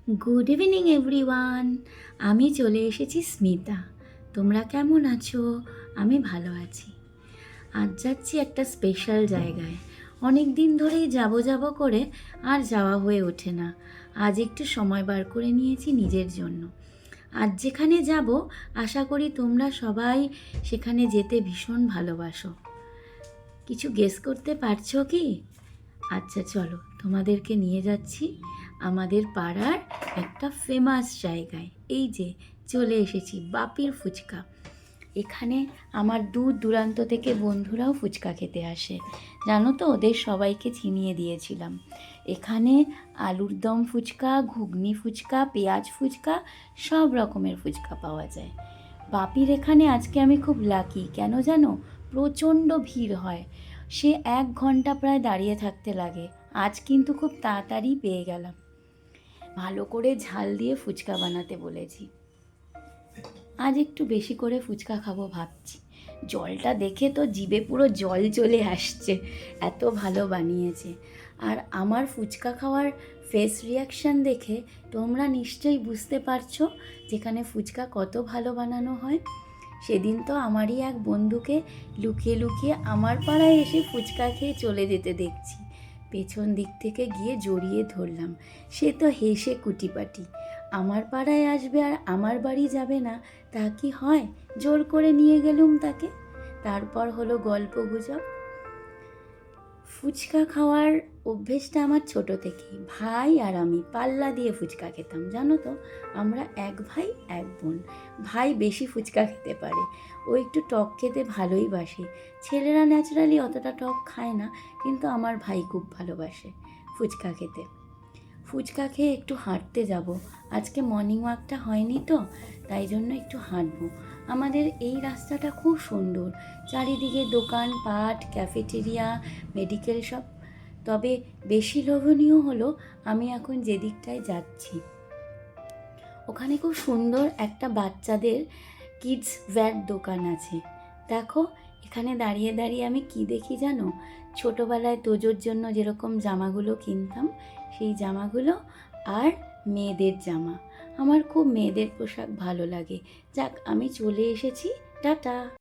Good evening everyone. আমি চলে এসেছি স্মিতা। তোমরা কেমন আছো? আমি ভালো আছি। আজ যাচ্ছি একটা স্পেশাল জায়গায়। অনেক দিন ধরেই যাব করে আর যাওয়া হয়ে ওঠে না। আজ একটু সময় বার করে নিয়েছি নিজের জন্য। আজ যেখানে যাব আশা করি তোমরা সবাই সেখানে যেতে ভীষণ ভালোবাসো। কিছু গেস করতে পারছো কি? আচ্ছা চলো, তোমাদেরকে নিয়ে যাচ্ছি আমাদের পাড়ার একটা ফেমাস জায়গায়। এই যে চলে এসেছি বাপির ফুচকা। এখানে আমার দূর দূরান্ত থেকে বন্ধুরাও ফুচকা খেতে আসে। জানো তো, ওদের সবাইকে চিনিয়ে দিয়েছিলাম। এখানে আলুর দম ফুচকা, ঘুগনি ফুচকা, পেঁয়াজ ফুচকা, সব রকমের ফুচকা পাওয়া যায়। বাপির এখানে আজকে আমি খুব লাকি, কেন জানো? প্রচণ্ড ভিড় হয়, সে 1 ঘন্টা প্রায় দাঁড়িয়ে থাকতে লাগে। আজ কিন্তু খুব তাড়াতাড়ি পেয়ে গেলাম। ভালো করে ঝাল দিয়ে ফুচকা বানাতে বলেছি। আজ একটু বেশি করে ফুচকা খাবো ভাবছি। জলটা দেখে তো জিভে পুরো জল চলে আসছে, এত ভালো বানিয়েছে। আর আমার ফুচকা খাওয়ার ফেস রিয়াকশান দেখে তোমরা নিশ্চয়ই বুঝতে পারছো যেখানে ফুচকা কত ভালো বানানো হয়। সেদিন তো আমারই এক বন্ধুকে লুকিয়ে লুকিয়ে আমার পাড়ায় এসে ফুচকা খেয়ে চলে যেতে দেখছি। পেছন দিক থেকে গিয়ে জড়িয়ে ধরলাম। সে তো হেসে কুটিপাটি। আমার পাড়ায় আসবে আর আমার বাড়ি যাবে না, তা কি হয়? জোর করে নিয়ে গেলুম তাকে। তারপর হলো গল্প গুজব। ফুচকা খাওয়ার অভ্যেসটা আমার ছোট থেকেই। ভাই আর আমি পাল্লা দিয়ে ফুচকা খেতাম, জানো তো। আমরা এক ভাই এক বোন। ভাই বেশি ফুচকা খেতে পারে, ও একটু টক খেতে ভালোই বাসে। ছেলেরা ন্যাচারালি অতটা টক খায় না, কিন্তু আমার ভাই খুব ভালোবাসে ফুচকা খেতে। ফুচকা খেয়ে একটু হাঁটতে যাব। আজকে মর্নিং ওয়াকটা হয়নি তো, তাই জন্য একটু হাঁটবো। আমাদের এই রাস্তাটা খুব সুন্দর, চারিদিকে দোকান পাট, ক্যাফেটেরিয়া, মেডিকেল শপ। তবে বেশি লোভনীয় হলো আমি এখন যে দিকটায় যাচ্ছি, ওখানে খুব সুন্দর একটা বাচ্চাদের কিডস ওয়্যার দোকান আছে। দেখো, এখানে দাঁড়িয়ে দাঁড়িয়ে আমি কি দেখি জানো? ছোটোবেলায় তোজোর জন্য যেরকম জামাগুলো কিনতাম, সেই জামাগুলো আর মেয়েদের জামা। আমার খুব মেয়েদের পোশাক ভালো লাগে। যাক, আমি চলে এসেছি। টাটা।